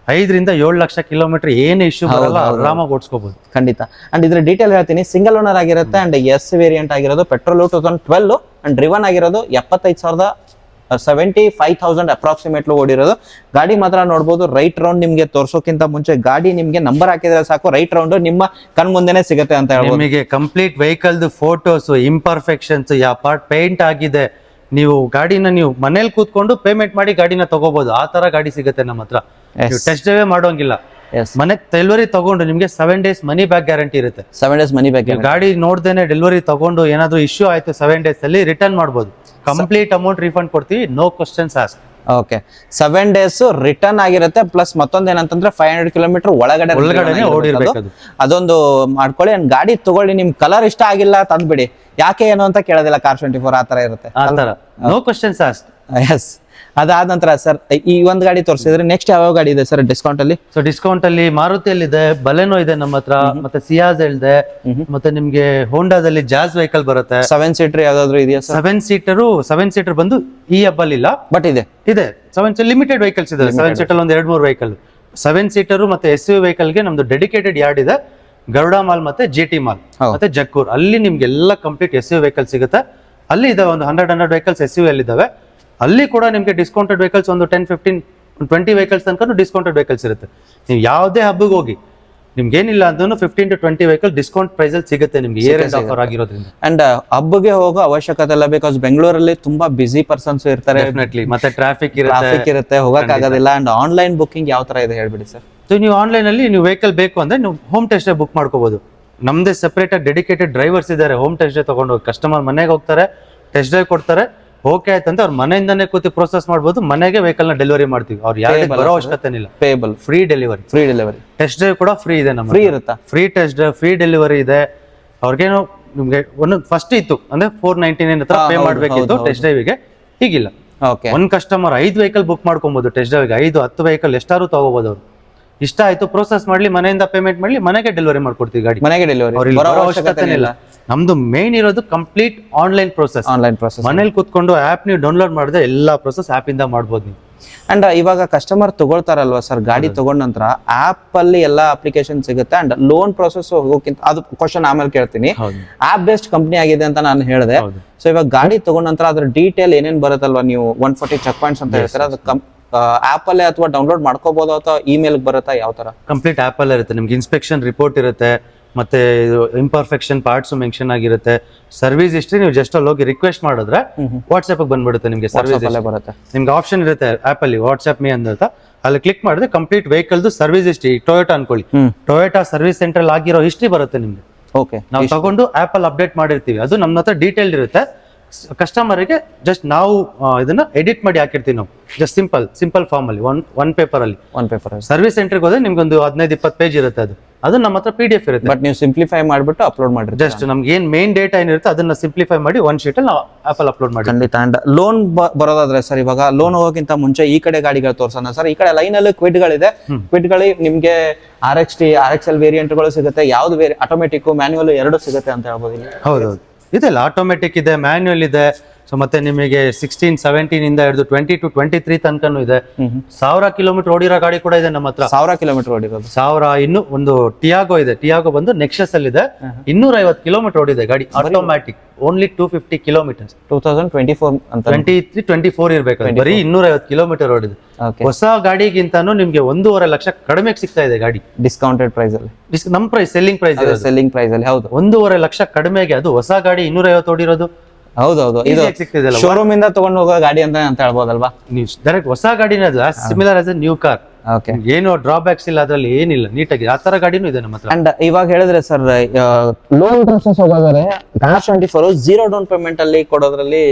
5 ರಿಂದ 7 ಲಕ್ಷ ಕಿಲೋಮೀಟರ್ ಏನು ಇಶ್ಯೂ ಬರಲ್ಲ, ಆರಾಮಾಗಿ ಓಡಿಸ್ಕೋಬಹುದು. ಖಂಡಿತ. ಅಂಡ್ ಇದ್ರ ಡೀಟೇಲ್ ಹೇಳ್ತೀನಿ. ಸಿಂಗಲ್ ಓನರ್ ಆಗಿರುತ್ತೆ ಅಂಡ್ ಎಸ್ ವೇರಿಯಂಟ್ ಆಗಿರೋದು, ಪೆಟ್ರೋಲ್ 2012 ಅಂಡ್ ಡ್ರಿವನ್ ಆಗಿರೋದು 75,000 ಅಪ್ರಾಕ್ಸಿಮೇಟ್ಲಿ ಓಡಿರೋದು ಗಾಡಿ. ಮಾತ್ರ ನೋಡ್ಬೋದು ರೈಟ್ ರೌಂಡ್ ನಿಮ್ಗೆ ತೋರ್ಸೋಕ್ಕಿಂತ ಮುಂಚೆ ಗಾಡಿ ನಿಮ್ಗೆ ನಂಬರ್ ಹಾಕಿದ್ರೆ ಸಾಕು, ರೈಟ್ ರೌಂಡ್ ನಿಮ್ಮ ಕಣ್ ಮುಂದೆನೆ ಸಿಗುತ್ತೆ ಅಂತ ಹೇಳ್ಬೋದು. ನಿಮಗೆ ಕಂಪ್ಲೀಟ್ ವೆಹಿಕಲ್ ಫೋಟೋಸ್, ಇಂಪರ್ಫೆಕ್ಷನ್ಸ್, ಯಾವ ಪಾರ್ಟ್ ಪೇಂಟ್ ಆಗಿದೆ, ನೀವು ಗಾಡಿನ ನೀವು ಮನೇಲಿ ಕೂತ್ಕೊಂಡು ಪೇಮೆಂಟ್ ಮಾಡಿ ಗಾಡಿನ ತಗೋಬಹುದು. ಆ ತರ ಗಾಡಿ ಸಿಗುತ್ತೆ ನಮ್ಮ ಹತ್ರ. ಟೆಸ್ಟ್ ಡ್ರೈವ್ ಮಾಡೋಂಗಿಲ್ಲ. ಮನೆ ಡೆಲಿವರಿ ತಗೊಂಡು ನಿಮ್ಗೆ 7 days ಮನಿ ಬ್ಯಾಕ್ ಗ್ಯಾರಂಟಿ ಇರುತ್ತೆ. 7 days ಮನಿ ಬ್ಯಾಕ್. ಗಾಡಿ ನೋಡ್ದೇನೆ ಡೆಲಿವರಿ ತಗೊಂಡು ಏನಾದ್ರು ಇಶ್ಯೂ ಆಯ್ತು 7 days ಅಲ್ಲಿ ರಿಟರ್ನ್ ಮಾಡ್ಬೋದು. ಕಂಪ್ಲೀಟ್ ಅಮೌಂಟ್ ರಿಫಂಡ್ ಕೊಡ್ತೀವಿ, no questions ask. Okay, 7 days return ಆಗಿರುತ್ತೆ. ಪ್ಲಸ್ ಮತ್ತೊಂದ್ ಏನಂತಂದ್ರೆ 500 ಕಿಲೋಮೀಟರ್ ಒಳಗಡೆ ಓಡಿರ್ಬೇಕು. ಅದೊಂದು ಮಾಡ್ಕೊಳ್ಳಿ. ಅಂಡ್ ಗಾಡಿ ತಗೊಳ್ಳಿ, ನಿಮ್ ಕಲರ್ ಇಷ್ಟ ಆಗಿಲ್ಲ ತಂದ್ಬಿಡಿ, ಯಾಕೆ ಏನು ಅಂತ ಕೇಳೋದಿಲ್ಲ. Car24 ಆ ತರ ಇರುತ್ತೆ, ನೋ ಕ್ವಶನ್ಸ್ ಆಸ್ಕ್. ಎಸ್. ಅದಾದ ನಂತರ ಸರ್ ಈ ಒಂದ್ ಗಾಡಿ ತೋರಿಸಿದ್ರೆ ನೆಕ್ಸ್ಟ್ ಯಾವ ಗಾಡಿ ಇದೆ ಸರ್ ಡಿಸ್ಕೌಂಟ್ ಅಲ್ಲಿ? ಸೊ ಡಿಸ್ಕೌಂಟ್ ಅಲ್ಲಿ ಮಾರುತಿಯಲ್ಲಿ ಇದೆ, ಬಲೆನೋ ಇದೆ ನಮ್ಮ ಹತ್ರ, ಮತ್ತೆ ಸಿಯಾಜ್ ಇದೆ, ಮತ್ತೆ ನಿಮ್ಗೆ ಹೋಂಡಾದಲ್ಲಿ ಜಾಜ್ ವೆಹಿಕಲ್ ಬರುತ್ತೆ. 7 ಸೀಟರ್ ಯಾವ್ದಾದ್ರು ಇದೆಯಾ ಸರ್? 7 ಸೀಟರ್ ಬಂದು ಈ ಹಬ್ಬಲ್ ಇಲ್ಲ, ಬಟ್ ಇದೆ 7 ಲಿಮಿಟೆಡ್ ವೆಹಿಕಲ್ಸ್ ಇದೆ. 7 ಸೀಟರ್ ಒಂದು 2-3 ವೆಹಿಕಲ್. 7 ಸೀಟರ್ ಮತ್ತೆ SUV ವೆಹಿಕಲ್ ಗೆ ನಮ್ದು ಡೆಡಿಕೇಟೆಡ್ ಯಾರ್ಡ್ ಇದೆ. ಗರುಡ ಮಾಲ್ ಮತ್ತೆ GT ಮಾಲ್ ಮತ್ತೆ ಜಕ್ಕೂರ್, ಅಲ್ಲಿ ನಿಮ್ಗೆ ಎಲ್ಲ ಕಂಪ್ಲೀಟ್ SUV ವೆಹಿಕಲ್ ಸಿಗುತ್ತೆ. ಅಲ್ಲಿ ಇದೆ ಒಂದು 100 ವೆಹಿಕಲ್ಸ್ SUV ಅಲ್ಲಿ ಇದಾವೆ. ಅಲ್ಲಿ ಕೂಡ ನಿಮ್ಗೆ ಡಿಸ್ಕೌಂಟೆಡ್ ವೆಹಿಕಲ್ಸ್ ಒಂದು 10-15-20 ವೆಹಿಕಲ್ಸ್ ತನಕ ಡಿಸ್ಕೌಂಟೆಡ್ ವೆಹಿಕಲ್ಸ್ ಇರುತ್ತೆ. ನೀವು ಯಾವುದೇ ಹಬ್ಬಕ್ಕೆ ಹೋಗಿ ನಿಮ್ಗೆ ಏನಿಲ್ಲ ಅಂದ್ರೂ 15 to 20 ವೆಹಿಕಲ್ ಡಿಸ್ಕೌಂಟ್ ಪ್ರೈಸ್ ಅಲ್ಲಿ ಸಿಗುತ್ತೆ ನಿಮ್ಗೆ, ಇಯರ್ ಎಂಡ್ ಆಫರ್ ಆಗಿರೋದ್ರಿಂದ. ಅಂಡ್ ಹಬ್ಬಗೆ ಹೋಗೋ ಅವಶ್ಯಕತೆ ಇಲ್ಲ, ಬಿಕಾಸ್ ಬೆಂಗಳೂರಲ್ಲಿ ತುಂಬಾ ಬಿಸಿ ಪರ್ಸನ್ಸ್ ಇರ್ತಾರೆ. ಡೆಫಿನೆಟ್ಲಿ, ಮತ್ತೆ ಟ್ರಾಫಿಕ್ ಇರುತ್ತೆ, ಹೋಗಕ್ ಆಗೋದಿಲ್ಲ. ಅಂಡ್ ಆನ್ಲೈನ್ ಬುಕಿಂಗ್ ಯಾವ ತರ ಇದೆ ಹೇಳ್ಬಿಡಿ ಸರ್. ಸೊ ನೀವು ಆನ್ಲೈನ್ ಅಲ್ಲಿ ನೀವು ವೆಹಿಕಲ್ ಬೇಕು ಅಂದ್ರೆ ನೀವು ಹೋಮ್ ಟೆಸ್ಟ್ ಬುಕ್ ಮಾಡ್ಕೋಬಹುದು. ನಮ್ದೇ ಸೆಪರೇಟ್ ಆಗಿ ಡೆಡಿಕೇಟೆಡ್ ಡ್ರೈವರ್ಸ್ ಇದ್ದಾರೆ. ಹೋಮ್ ಟೆಸ್ಟ್ ತಗೊಂಡು ಕಸ್ಟಮರ್ ಮನೆಗೆ ಹೋಗ್ತಾರೆ, ಟೆಸ್ಟ್ ಡ್ರೈವ್ ಕೊಡ್ತಾರೆ. ಓಕೆ ಆಯ್ತಂತ ಅವ್ರ ಮನೆಯಿಂದಾನೇ ಕೂತಿ ಪ್ರೋಸೆಸ್ ಮಾಡ್ಬೋದು. ಮನೆಗೆ ವೆಹಿಕಲ್ ನ ಡೆಲಿವರಿ ಮಾಡ್ತೀವಿ. ಅವ್ರು ಯಾರಿಗೆ ಬರೋ ಅವಶ್ಯಕತೆ ಇಲ್ಲ. Payable, free delivery. Test drive ಕೂಡ ಫ್ರೀ ಇದೆ ನಮ್ಮ. ಫ್ರೀ ಇರುತ್ತಾ? Free test drive, free delivery ಇದೆ. ಅವ್ರಿಗೇನು ನಿಮ್ಗೆ ಒಂದು ಫಸ್ಟ್ ಇತ್ತು ಅಂದ್ರೆ 499 ಹತ್ರ ಪೇ ಮಾಡ್ಬೇಕಿತ್ತು ಟೆಸ್ಟ್ ಡ್ರೈವ್ಗೆ. ಈಗಿಲ್ಲ. ಒಂದ್ ಕಸ್ಟಮರ್ 5 ವೆಹಿಕಲ್ ಬುಕ್ ಮಾಡ್ಕೊಬಹುದು ಟೆಸ್ಟ್ ಡ್ರೈವ್ಗೆ. 5-10 ವೆಹಿಕಲ್ ಎಷ್ಟಾರು ತಗೋಬಹುದು. ಅವ್ರು ಇಷ್ಟ ಆಯ್ತು ಪ್ರೋಸೆಸ್ ಮಾಡ್ಲಿ, ಮನೆಯಿಂದ ಪೇಮೆಂಟ್ ಮಾಡ್ಲಿ, ಮನೆಗೆ ಡೆಲಿವರಿ ಮಾಡ್ಕೊಡ್ತೀವಿ ಗಾಡಿ. ಮನೆಗೆ ಡೆಲಿವರಿ ಅವಶ್ಯಕತೆ ಇಲ್ಲ. ನಮ್ದು ಮೇನ್ ಇರೋದು ಕಂಪ್ಲೀಟ್ ಆನ್ಲೈನ್ ಪ್ರೋಸೆಸ್. ಮನೇಲಿ ಕೂತ್ಕೊಂಡು ಆಪ್ ನೀವು ಡೌನ್ಲೋಡ್ ಮಾಡಿದ್ರೆ ಎಲ್ಲಾ ಪ್ರೋಸೆಸ್ ಆಪ್ ಇಂದ ಮಾಡ್ಬೋದು ನೀವು. ಅಂಡ್ ಇವಾಗ ಕಸ್ಟಮರ್ ತಗೊಳ್ತಾರಲ್ವಾ ಸರ್, ಗಾಡಿ ತಗೊಂಡ ನಂತರ ಆಪ್ ಅಲ್ಲಿ ಎಲ್ಲಾ ಅಪ್ಲಿಕೇಶನ್ ಸಿಗುತ್ತೆ. ಅಂಡ್ ಲೋನ್ ಪ್ರೊಸೆಸ್ ಹೋಗೋಕ್ಕಿಂತ, ಅದು ಕ್ವಶನ್ ಆಮೇಲೆ ಕೇಳ್ತೀನಿ. ಆಪ್ ಬೇಸ್ಡ್ ಕಂಪ್ನಿ ಆಗಿದೆ ಅಂತ ನಾನು ಹೇಳಿದೆ. ಸೊ ಇವಾಗ ಗಾಡಿ ತಗೊಂಡ ನಂತರ ಅದ್ರ ಡೀಟೇಲ್ ಏನೇನ್ ಬರುತ್ತಲ್ವಾ, ನೀವು 140 ಚೆಕ್ ಪಾಯಿಂಟ್ಸ್ ಅಂತ ಹೇಳ್ತಾರೆ, ಅದು ಆಪ್ ಅಲ್ಲೇ ಅಥವಾ ಡೌನ್ಲೋಡ್ ಮಾಡ್ಕೋಬಹುದು ಅಥವಾ ಇಮೇಲ್ ಬರುತ್ತಾ, ಯಾವ ತರ? ಕಂಪ್ಲೀಟ್ ಆಪ್ ಅಲ್ಲೇ ಇರುತ್ತೆ. ನಿಮ್ಗೆ ಇನ್ಸ್ಪೆಕ್ಷನ್ ರಿಪೋರ್ಟ್ ಇರುತ್ತೆ, ಮತ್ತೆ ಇಂಪರ್ಫೆಕ್ಷನ್ ಪಾರ್ಟ್ಸ್ ಮೆನ್ಷನ್ ಆಗಿರುತ್ತೆ. ಸರ್ವಿಸ್ ಹಿಸ್ಟ್ರಿ ನೀವು ಜಸ್ಟ್ ಅಲ್ಲಿ ಹೋಗಿ ರಿಕ್ವೆಸ್ಟ್ ಮಾಡಿದ್ರೆ ವಾಟ್ಸ್ಆಪ್ ಬಂದ್ಬಿಡುತ್ತೆ ನಿಮ್ಗೆ. ಸರ್ವಿಸ್ ಬರುತ್ತೆ. ನಿಮ್ಗೆ ಆಪ್ಷನ್ ಇರುತ್ತೆ ಆಪ್ ಅಲ್ಲಿ, ವಾಟ್ಸ್ಆಪ್ ಮೀ ಅಂತ. ಅಲ್ಲಿ ಕ್ಲಿಕ್ ಮಾಡಿದ್ರೆ complete vehicle service history, Toyota ಅನ್ಕೊಳ್ಳಿ, ಟೊಯೋಟಾ ಸರ್ವಿಸ್ ಸೆಂಟರ್ ಆಗಿರೋ ಹಿಸ್ಟ್ರಿ ಬರುತ್ತೆ ನಿಮ್ಗೆ. ಓಕೆ, ನಾವು ತಗೊಂಡು ಆಪ್ ಅಲ್ಲಿ ಅಪ್ಡೇಟ್ ಮಾಡಿರ್ತೀವಿ. ಅದು ನಮ್ಮ ಹತ್ರ ಡೀಟೇಲ್ ಇರುತ್ತೆ. ಕಸ್ಟಮರ್ಗೆ ಜಸ್ಟ್ ನಾವು ಇದನ್ನ ಎಡಿಟ್ ಮಾಡಿ ಹಾಕಿರ್ತೀವಿ ನಾವು, ಜಸ್ಟ್ ಸಿಂಪಲ್ ಫಾರ್ಮ್ ಅಲ್ಲಿ ಒನ್ ಪೇಪರ್ ಅಲ್ಲಿ. ಸರ್ವಿಸ್ ಸೆಂಟರ್ಗೆ ಹೋದ್ರೆ ನಿಮ್ಗೆ ಒಂದು 15-20 ಪೇಜ್ ಇರುತ್ತೆ, ಅದು ನಮ್ಮ ಹತ್ರ PDF ಇರುತ್ತೆ. ಬಟ್ ನೀವು ಸಿಂಪ್ಲಿಫೈ ಮಾಡ್ಬಿಟ್ಟು ಅಪ್ಲೋಡ್ ಮಾಡಿರಿ. ಜಸ್ಟ್ ನಮ್ಗೆ ಏನ್ ಮೇನ್ ಡೇಟಾ ಏನಿರುತ್ತೆ ಅದನ್ನ ಸಿಂಪ್ಲಿಫೈ ಮಾಡಿ ಒಂದ್ ಶೀಟ್ ಅಲ್ಲಿ ನಾವು ಆಪಲ್ ಅಪ್ಲೋಡ್ ಮಾಡಿ. ಖಂಡಿತ. ಅಂಡ್ ಲೋನ್ ಬರೋದಾದ್ರೆ ಸರ್, ಇವಾಗ ಲೋನ್ ಹೋಗೋಕ್ಕಿಂತ ಮುಂಚೆ ಈ ಕಡೆ ಗಾಡಿಗಳು ತೋರ್ಸೋಣ ಸರ್. ಈ ಕಡೆ ಲೈನ್ ಅಲ್ಲಿ ಕ್ವಿಡ್ಗಳಿದೆ. ಕ್ವಿಡ್ಗಳು ನಿಮ್ಗೆ RXT RXL ವೇರಿಯಂಟ್ಗಳು ಸಿಗುತ್ತೆ. ಯಾವ್ದು ಆಟೋಮೆಟಿಕ್ ಮ್ಯಾನ್ಯುವಲ್ ಎರಡು ಸಿಗುತ್ತೆ ಅಂತ ಹೇಳ್ಬೋದು ಇಲ್ಲಿ. ಹೌದೌದು, ಇದೆಲ್ಲ ಆಟೋಮೆಟಿಕ್ ಇದೆ, ಮ್ಯಾನ್ಯುಯಲ್ ಇದೆ. ಸೊ ಮತ್ತೆ ನಿಮಗೆ 16-17 ಇಂದ ಹಿಡಿದು 20 to 23 ತನಕನೂ ಇದೆ. 1000 ಕಿಲೋಮೀಟರ್ ಓಡಿರೋ ಗಾಡಿ ಕೂಡ ಇದೆ ನಮ್ಮ ಹತ್ರ. 1000 ಕಿಲೋಮೀಟರ್ ಓಡಿರೋದು. 1000. ಇನ್ನು ಒಂದು ಟಿಯಾಗೋ ಇದೆ, ಟಿಯಾಗೋ ಬಂದು ನೆಕ್ಸಸ್ ಅಲ್ಲಿ ಇದೆ, 250 ಕಿಲೋಮೀಟರ್ ಓಡಿದೆ ಗಾಡಿ, ಆಟೋಮ್ಯಾಟಿಕ್. Only 250 kilometres. 2024 ಅಂತ 23-24 ಇರ್ಬೇಕು, ಬರೀ 250 ಕಿಲೋಮೀಟರ್ ಓಡಿದೆ. ಹೊಸ ಗಾಡಿಗಿಂತಾನು ನಿಮ್ಗೆ 1.5 ಲಕ್ಷ ಕಡಿಮೆ ಸಿಗ್ತಾ ಇದೆ ಗಾಡಿ, ಡಿಸ್ಕೌಂಟೆಡ್ ಪ್ರೈಸ್ ಅಲ್ಲಿ. ನಮ್ ಪ್ರೈಸ್ ಸೆಲ್ಲಿಂಗ್ ಪ್ರೈಸ್ ಅಲ್ಲಿ. ಹೌದು, 1.5 ಲಕ್ಷ ಕಡಿಮೆಗೆ, ಅದು ಹೊಸ ಗಾಡಿ 250 ಓಡಿರೋದು. ಹೌದೌದು, ಇದು ಸಿಗ್ತಿದೆ ಶೋರೂಮ್ ಇಂದ ತಗೊಂಡು ಹೋಗೋ ಗಾಡಿ ಅಂತ ಹೇಳ್ಬೋದಲ್ವಾ. ನೀವು ಡೈರೆಕ್ಟ್ ಹೊಸ ಗಾಡಿನ ಅದು similar as A new car. ಏನು ಡ್ರಾಬ್ಯಾಕ್ಸ್ ಇಲ್ಲ ಅದ್ರಲ್ಲಿ, ಏನಿಲ್ಲ, ನೀಟಾಗಿ ಆ ತರ ಗಾಡಿನೂ ಇದೆ ನಮ್ಮ ಹತ್ರ. ಅಂಡ್ ಇವಾಗ ಹೇಳಿದ್ರೆ ಸರ್, ಲೋನ್ ಪ್ರೊಸೆಸ್ ಹೋಗೋದ್ರೆ Car24 0 ಡೌನ್ ಪೇಮೆಂಟ್ ಅಲ್ಲಿ ಕೊಡೋದ್ರಲ್ಲಿ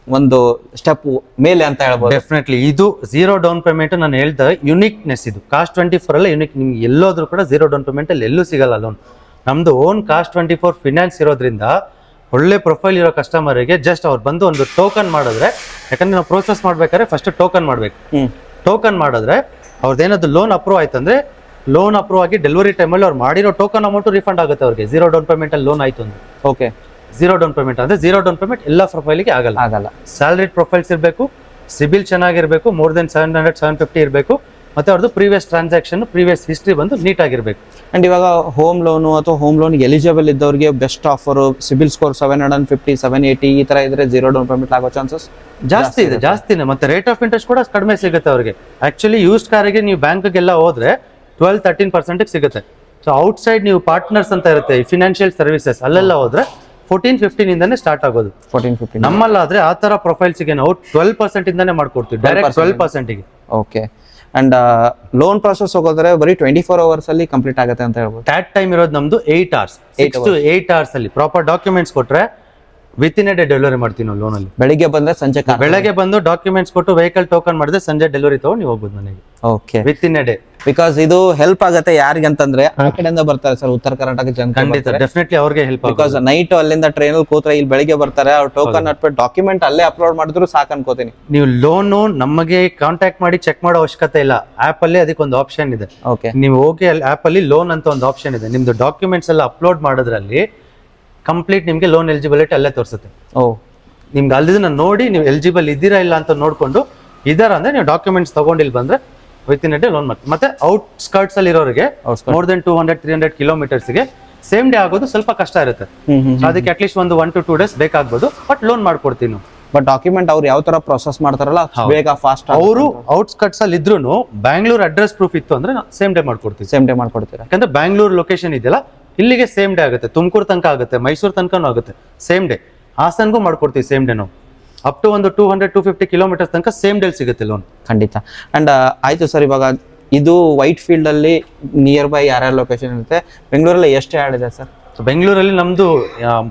ಒಂದು ಸ್ಟೆಪ್ ಮೇಲೆ ಅಂತ ಹೇಳ್ಬೋದು. ಡೆಫಿನೆಟ್ಲಿ ಇದು 0 ಡೌನ್ ಪೇಮೆಂಟ್ ನಾನು ಹೇಳ್ದ ಯುನಿಕ್ನೆಸ್. ಇದು Car24 ಅಲ್ಲ ಯುನಿಕ್. ನಿಮ್ಗೆ ಎಲ್ಲೋದ್ರೂ ಕೂಡ 0 ಡೌನ್ ಪೇಮೆಂಟ್ ಅಲ್ಲಿ ಎಲ್ಲೂ ಸಿಗಲ್ಲ ಲೋನ್. ನಮ್ದು ಓನ್ Car24 ಫಿನಾನ್ಸ್ ಇರೋದ್ರಿಂದ ಒಳ್ಳೆ ಪ್ರೊಫೈಲ್ ಇರೋ ಕಸ್ಟಮರ್ಗೆ ಜಸ್ಟ್ ಅವ್ರು ಬಂದು ಒಂದು ಟೋಕನ್ ಮಾಡಿದ್ರೆ, ಯಾಕಂದ್ರೆ ನಾವು ಪ್ರೋಸೆಸ್ ಮಾಡ್ಬೇಕಾದ್ರೆ ಫಸ್ಟ್ ಟೋಕನ್ ಮಾಡ್ಬೇಕು. ಟೋಕನ್ ಮಾಡಿದ್ರೆ ಅವ್ರದ್ದೇನಾದ್ರು ಲೋನ್ ಅಪ್ರೂವ್ ಆಯ್ತಂದ್ರೆ, ಲೋನ್ ಅಪ್ರೂವ್ ಆಗಿ ಡೆಲಿವರಿ ಟೈಮಲ್ಲಿ ಅವ್ರು ಮಾಡಿರೋ ಟೋಕನ್ ಅಮೌಂಟ್ ರಿಫಂಡ್ ಆಗುತ್ತೆ ಅವ್ರಿಗೆ. 0 ಡೌನ್ ಪೇಮೆಂಟ್ ಅಲ್ಲಿ ಲೋನ್ ಆಯ್ತು ಅಂದ್ರೆ. ಓಕೆ, 0 ಡೌನ್ ಪೇಮೆಂಟ್ ಅಂದ್ರೆ 0 ಡೌನ್ ಪೇಮೆಂಟ್ ಎಲ್ಲ ಪ್ರೊಫೈಲ್ಗೆ ಆಗಲ್ಲ. ಸ್ಯಾಲರಿ ಪ್ರೊಫೈಲ್ಸ್ ಇರಬೇಕು, ಸಿಬಿಲ್ ಚೆನ್ನಾಗಿರ್ಬೇಕು, ಮೋರ್ ದೆನ್ 700-750 ಇರಬೇಕು, ಮತ್ತೆ ಅವ್ರದ್ದು ಪ್ರೀವಿಯಸ್ ಟ್ರಾನ್ಸಾಕ್ಷನ್, ಪ್ರೀವಿಯಸ್ ಹಿಸ್ಟ್ರಿ ಬಂದು ನೀಟ್ ಆಗಿರ್ಬೇಕು. ಅಂಡ್ ಇವಾಗ ಹೋಮ್ ಲೋನು ಅಥವಾ ಹೋಮ್ ಲೋನ್ ಎಲಿಜಿಬಲ್ ಇದ್ದವ್ರಿಗೆ ಬೆಸ್ಟ್ ಆಫರ್, ಸಿಬಿಲ್ ಸ್ಕೋರ್ 750, 780 ಈ ತರ ಇದ್ರೆ 0 ಡೌನ್ ಪೇಮೆಂಟ್ ಆಗೋ ಚಾನ್ಸಸ್ ಜಾಸ್ತಿನೇ. ಮತ್ತೆ ರೇಟ್ ಆಫ್ ಇಂಟ್ರೆಸ್ಟ್ ಕೂಡ ಕಡಿಮೆ ಸಿಗುತ್ತೆ ಅವ್ರಿಗೆ. ಆಕ್ಚುಲಿ ಯೂಸ್ಡ್ ಕಾರಿಗೆ ನೀವು ಬ್ಯಾಂಕ್ಗೆಲ್ಲ ಹೋದ್ರೆ 12-13% ಸಿಗುತ್ತೆ. ಸೊ ಔಟ್ ಸೈಡ್ ನೀವು ಪಾರ್ಟ್ನರ್ಸ್ ಅಂತ ಇರುತ್ತೆ, ಫಿನಾನ್ಷಿಯಲ್ ಸರ್ವಿಸಸ್, ಅಲ್ಲೆಲ್ಲ ಹೋದ್ರೆ 14-15 ಇಂದಾನೆ ಸ್ಟಾರ್ಟ್ ಆಗೋದು. 14-15. ನಮ್ಮಲ್ಲಾದ್ರೆ ಆ ತರ ಪ್ರೊಫೈಲ್ಸ್ಗೆ ನಾವು 12% ಇಂದಾನೆ ಮಾಡ್ಕೊಡ್ತೀವಿ, ಡೈರೆಕ್ಟ್ 12%ಗೆ. ಓಕೆ. ಅಂಡ್ ಲೋನ್ ಪ್ರಾಸೆಸ್ ಹೋಗೋದ್ರೆ ಬರೀ 24 ಅವರ್ಸ್ ಅಲ್ಲಿ ಕಂಪ್ಲೀಟ್ ಆಗುತ್ತೆ ಅಂತ ಹೇಳ್ಬೋದು. ಟ್ಯಾಟ್ ಟೈಮ್ ಇರೋದು ನಮ್ದು 8 hours. 6 to 8 hours ಅಲ್ಲಿ ಪ್ರಾಪರ್ ಡಾಕ್ಯುಮೆಂಟ್ಸ್ ಕೊಟ್ರೆ ವಿತಿನ್ ಎ ಡೇ ಡೆಲಿವರಿ ಮಾಡ್ತೀವಿ ನಾವು ಲೋನ್ ಅಲ್ಲಿ. ಬೆಳಿಗ್ಗೆ ಬಂದ್ರೆ ಸಂಜೆ ಬೆಳಗ್ಗೆ ಬಂದು ಡಾಕ್ಯುಮೆಂಟ್ಸ್ ಕೊಟ್ಟು ವೆಹಿಕಲ್ ಟೋಕನ್ ಮಾಡಿದ್ರೆ ಸಂಜೆ ಡೆಲಿವರಿ ತಗೊಂಡು ನೀವು ಹೋಗ್ಬೋದು ಮನೆಗೆ. Okay, within A day. Because ಇದು ಹೆಲ್ಪ್ ಆಗುತ್ತೆ ಯಾರಿಗೆ ಅಂತಂದ್ರೆ, ಆ ಕಡೆಯಿಂದ ಬರ್ತಾರೆ ಸರ್ ಉತ್ತರ ಕರ್ನಾಟಕ ಜನ. ಖಂಡಿತ, ಡೆಫಿನೆಟ್ಲಿ ಅವ್ರಿಗೆ ಹೆಲ್ಪ್ ಆಗುತ್ತೆ. ಬಿಕಾಸ್ ನೈಟ್ ಅಲ್ಲಿಂದ ಟ್ರೈನ್ ಅಲ್ಲಿ ಕೂತ್ರೆ ಇಲ್ಲಿ ಬೆಳಿಗ್ಗೆ ಬರ್ತಾರೆ, ಅವ್ರು ಟೋಕನ್ ಹಾಕ್ಬಿಟ್ಟು ಡಾಕ್ಯುಮೆಂಟ್ ಅಲ್ಲೇ ಅಪ್ಲೋಡ್ ಮಾಡಿದ್ರು ಸಾಕು ಅನ್ಕೋತೀನಿ. ನೀವು ಲೋನು ನಮಗೆ ಕಾಂಟ್ಯಾಕ್ಟ್ ಮಾಡಿ ಚೆಕ್ ಮಾಡೋ ಅವಶ್ಯಕತೆ ಇಲ್ಲ. ಆಪ್ ಅಲ್ಲಿ ಅದಕ್ಕೆ ಒಂದು ಆಪ್ಷನ್ ಇದೆ. ಓಕೆ, ನೀವು ಹೋಗಿ ಅಲ್ಲಿ ಆಪ್ ಅಲ್ಲಿ ಲೋನ್ ಅಂತ ಒಂದು ಆಪ್ಷನ್ ಇದೆ. ನಿಮ್ದು ಡಾಕ್ಯುಮೆಂಟ್ಸ್ ಎಲ್ಲ ಅಪ್ಲೋಡ್ ಮಾಡೋದ್ರಲ್ಲಿ ಕಂಪ್ಲೀಟ್ ನಿಮ್ಗೆ ಲೋನ್ ಎಲಿಜಿಬಿಲಿಟಿ ಅಲ್ಲೇ ತೋರಿಸುತ್ತೆ. ನಿಮ್ಗೆ ಅಲ್ಲಿದನ್ನ ನೋಡಿ ನೀವು ಎಲಿಜಿಬಲ್ ಇದ್ದೀರಾ ಇಲ್ಲ ಅಂತ ನೋಡ್ಕೊಂಡು ಇದಾರ ಅಂದ್ರೆ ನೀವು ಡಾಕ್ಯುಮೆಂಟ್ಸ್ ತಗೊಂಡು ಇಲ್ಲಿ ಬಂದ್ರೆ ವಿತಿನ್ ಎ ಡೇ ಲೋನ್ ಮಾಡ್ತೀವಿ. ಮತ್ತೆ ಔಟ್ ಸ್ಕರ್ಟ್ಸ್ ಅಲ್ಲಿ ಇರೋರಿಗೆ ಮೋರ್ ದೆನ್ 200-300 ಕಿಲೋಮೀಟರ್ಸ್ಗೆ ಸೇಮ್ ಡೇ ಆಗೋದು ಸ್ವಲ್ಪ ಕಷ್ಟ ಇರುತ್ತೆ. ಅದಕ್ಕೆ ಅಟ್ಲೀಸ್ಟ್ ಒಂದು 1 to 2 days ಬೇಕಾಗ್ಬೋದು, ಬಟ್ ಲೋನ್ ಮಾಡ್ಕೊಡ್ತೀವಿ ನಾವು. ಬಟ್ ಡಾಕ್ಯುಮೆಂಟ್ ಅವ್ರು ಯಾವ ತರ ಪ್ರೊಸೆಸ್ ಮಾಡ್ತಾರಲ್ಲ ಬೇಗ ಫಾಸ್ಟ್. ಅವರು ಔಟ್ಸ್ಕಟ್ಸ್ ಅಲ್ಲಿ ಇದ್ರು ಬ್ಯಾಂಗ್ಳೂರ್ ಅಡ್ರೆಸ್ ಪ್ರೂಫ್ ಇತ್ತು ಅಂದ್ರೆ ಸೇಮ್ ಡೇ ಮಾಡ್ಕೊಡ್ತೀವಿ. ಯಾಕಂದ್ರೆ ಬ್ಯಾಂಗ್ಳೂರ್ ಲೊಕೇಶನ್ ಇದೆಯಲ್ಲ ಇಲ್ಲಿಗೆ ಸೇಮ್ ಡೇ ಆಗುತ್ತೆ, ತುಮಕೂರು ತನಕ ಆಗುತ್ತೆ, ಮೈಸೂರು ತನಕನೂ ಆಗುತ್ತೆ ಸೇಮ್ ಡೇ. ಹಾಸನ್ಗೂ ಮಾಡ್ಕೊಡ್ತೀವಿ ಸೇಮ್ ಡೇ ನಾವು. ಅಪ್ ಟು ಒಂದು 200-250 ಕಿಲೋಮೀಟರ್ಸ್ ತನಕ ಸೇಮ್ ಡೇ ಸಿಗುತ್ತೆ ಲೋನ್. ಖಂಡಿತ. ಅಂಡ್ ಆಯ್ತು ಸರ್, ಇವಾಗ ಇದು ವೈಟ್ ಫೀಲ್ಡ್ ಅಲ್ಲಿ ನಿಯರ್ ಬೈ ಯಾರ್ಯಾರ ಲೊಕೇಶನ್ ಇರುತ್ತೆ? ಬೆಂಗಳೂರಲ್ಲಿ ಎಷ್ಟು ಯಾರ್ಡ್ ಇದೆ ಸರ್? ಬೆಂಗಳೂರಲ್ಲಿ ನಮ್ದು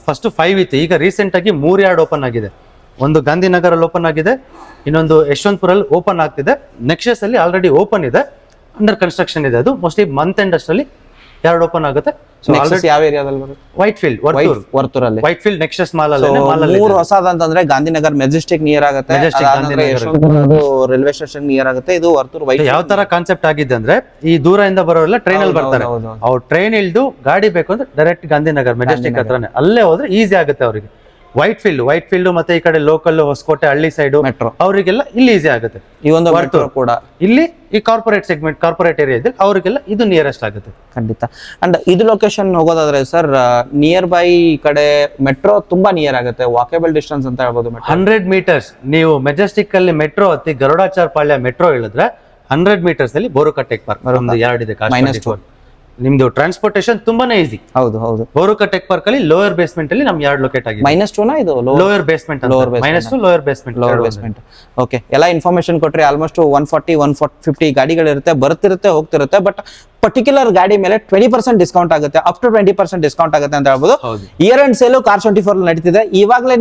ಫಸ್ಟ್ 5 ಇತ್ತು, ಈಗ ರೀಸೆಂಟ್ ಆಗಿ 3 ಯಾರ್ಡ್ ಓಪನ್ ಆಗಿದೆ. ಒಂದು ಗಾಂಧಿನಗರಲ್ಲಿ ಓಪನ್ ಆಗಿದೆ, ಇನ್ನೊಂದು ಯಶವಂತಪುರಲ್ಲಿ ಓಪನ್ ಆಗ್ತಿದೆ, ನೆಕ್ಸಸ್ ಅಲ್ಲಿ ಆಲ್ರೆಡಿ ಓಪನ್ ಇದೆ, ಅಂಡರ್ ಕನ್ಸ್ಟ್ರಕ್ಷನ್ ಇದೆ. ಅದು ಮೋಸ್ಟ್ಲಿ ಮಂತ್ ಎಂಡ್ ಅಷ್ಟರಲ್ಲಿ ಯಾರ್ಡ್ ಓಪನ್ ಆಗುತ್ತೆ. ಯಾವ ಏರಿಯಾದಲ್ಲಿ ಬರುತ್ತೆ? ವೈಟ್ ಫೀಲ್ಡ್, ವರ್ತೂರಲ್ಲಿ. ವೈಟ್ ಫೀಲ್ಡ್ ನೆಕ್ಸಸ್ ಮಾಲ್ ಅಲ್ಲಿ. ಮೂರು ಹೊಸದಂತಂದ್ರೆ ಗಾಂಧಿನಗರ್ ಮೆಜೆಸ್ಟಿಕ್ ನಿಯರ್ ಆಗುತ್ತೆ, ರೈಲ್ವೆ ಸ್ಟೇಷನ್ ನಿಯರ್ ಆಗುತ್ತೆ. ಇದು ವರ್ತೂರ್ ವೈಟ್. ಯಾವ ತರ ಕಾನ್ಸೆಪ್ಟ್ ಆಗಿದೆ ಅಂದ್ರೆ, ಈ ದೂರದಿಂದ ಬರೋರೆಲ್ಲ ಟ್ರೈನ್ ಅಲ್ಲಿ ಬರ್ತಾರೆ, ಅವ್ರು ಟ್ರೈನ್ ಇಳ್ದು ಗಾಡಿ ಬೇಕು ಅಂದ್ರೆ ಡೈರೆಕ್ಟ್ ಗಾಂಧಿನಗರ್ ಮೆಜೆಸ್ಟಿಕ್ ಹತ್ರನೇ ಅಲ್ಲೇ ಹೋದ್ರೆ ಈಸಿ ಆಗುತ್ತೆ ಅವರಿಗೆ. ವೈಟ್ ಫೀಲ್ಡ್ ಮತ್ತೆ ಈ ಕಡೆ ಲೋಕಲ್ ಹೊಸಕೋಟೆ ಹಳ್ಳಿ ಸೈಡ್ ಮೆಟ್ರೋ ಅವರಿಗೆಲ್ಲ ಇಲ್ಲಿ ಈಸಿ ಆಗುತ್ತೆ. ಈ ಒಂದು ವರ್ತೂರ್ ಕೂಡ ಇಲ್ಲಿ ಈ ಕಾರ್ಪೊರೇಟ್ ಸೆಗ್ಮೆಂಟ್, ಕಾರ್ಪೊರೇಟ್ ಏರಿಯಾ ಇದೆ, ಅವರಿಗೆಲ್ಲ ಇದು ನಿಯರೆಸ್ಟ್ ಆಗುತ್ತೆ. ಖಂಡಿತ. ಅಂಡ್ ಇದು ಲೊಕೇಶನ್ ಹೋಗೋದಾದ್ರೆ ಸರ್, ನಿಯರ್ ಬೈ ಈ ಕಡೆ ಮೆಟ್ರೋ ತುಂಬಾ ನಿಯರ್ ಆಗುತ್ತೆ, ವಾಕೇಬಲ್ ಡಿಸ್ಟೆನ್ಸ್ ಅಂತ ಹೇಳ್ಬೋದು. 100 meters ನೀವು ಮೆಜೆಸ್ಟಿಕ್ ಅಲ್ಲಿ ಮೆಟ್ರೋ ಹತ್ತಿ ಗರುಡಾಚಾರ್ ಪಾಳ್ಯ ಮೆಟ್ರೋ ಹೇಳಿದ್ರೆ 100 meters ಅಲ್ಲಿ ಬೋರುಕಟ್ಟೆ ಪಾರ್ಕ್ ಯಾರ್ಡ್ ಇದೆ. -4 ನಿಮ್ದು ಟ್ರಾನ್ಸ್ಪೋರ್ಟೇಷನ್ ತುಂಬಾನೇ ಈಸಿ. ಹೌದು. ಬೋರುಕಟ್ಟೆ ಪಾರ್ಕ್ ಅಲ್ಲಿ ಲೋಯರ್ ಬೇಸ್ಮೆಂಟ್ ಅಲ್ಲಿ ನಮ್ ಯಾರ್ಡ್ ಲೊಕೇಟ್ ಆಗಿದೆ. -2 ನಾ ಇದು? Lower basement, -2 lower basement. Okay, ಎಲ್ಲ ಇನ್ಫಾರ್ಮೇಶನ್ ಕೊಟ್ರಿ. ಆಲ್ಮೋಸ್ಟ್ 140-150 ಗಾಡಿಗಳಿರುತ್ತೆ, ಬರ್ತಿರುತ್ತೆ ಹೋಗ್ತಿರುತ್ತೆ. ಬಟ್ ಪರ್ಟಿಕ್ಯುಲರ್ ಗಾಡಿ ಮೇಲೆ 20% ಡಿಸ್ಕೌಂಟ್ ಆಗುತ್ತೆ, ಅಪ್ ಟು 20% ಡಿಸ್ಕೌಂಟ್ ಆಗುತ್ತೆ ಅಂತ ಹೇಳ್ಬೋದು. ಹೌದು. ಇಯರ್ ಅಂಡ್ ಸೇಲು Car24 ನಡೀತಿದೆ. ಇವಾಗಲೇ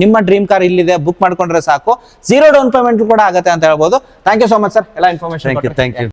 ನಿಮ್ಮ ಡ್ರೀಮ್ ಕಾರ್ ಇಲ್ಲಿದೆ, ಬುಕ್ ಮಾಡ್ಕೊಂಡ್ರೆ ಸಾಕು, 0 ಡೌನ್ ಪೇಮೆಂಟ್ ಕೂಡ ಆಗುತ್ತೆ ಅಂತ ಹೇಳ್ಬೋದು. Thank you so much sir, ಎಲ್ಲ ಇನ್ಫಾರ್ಮೇಶನ್. Thank you.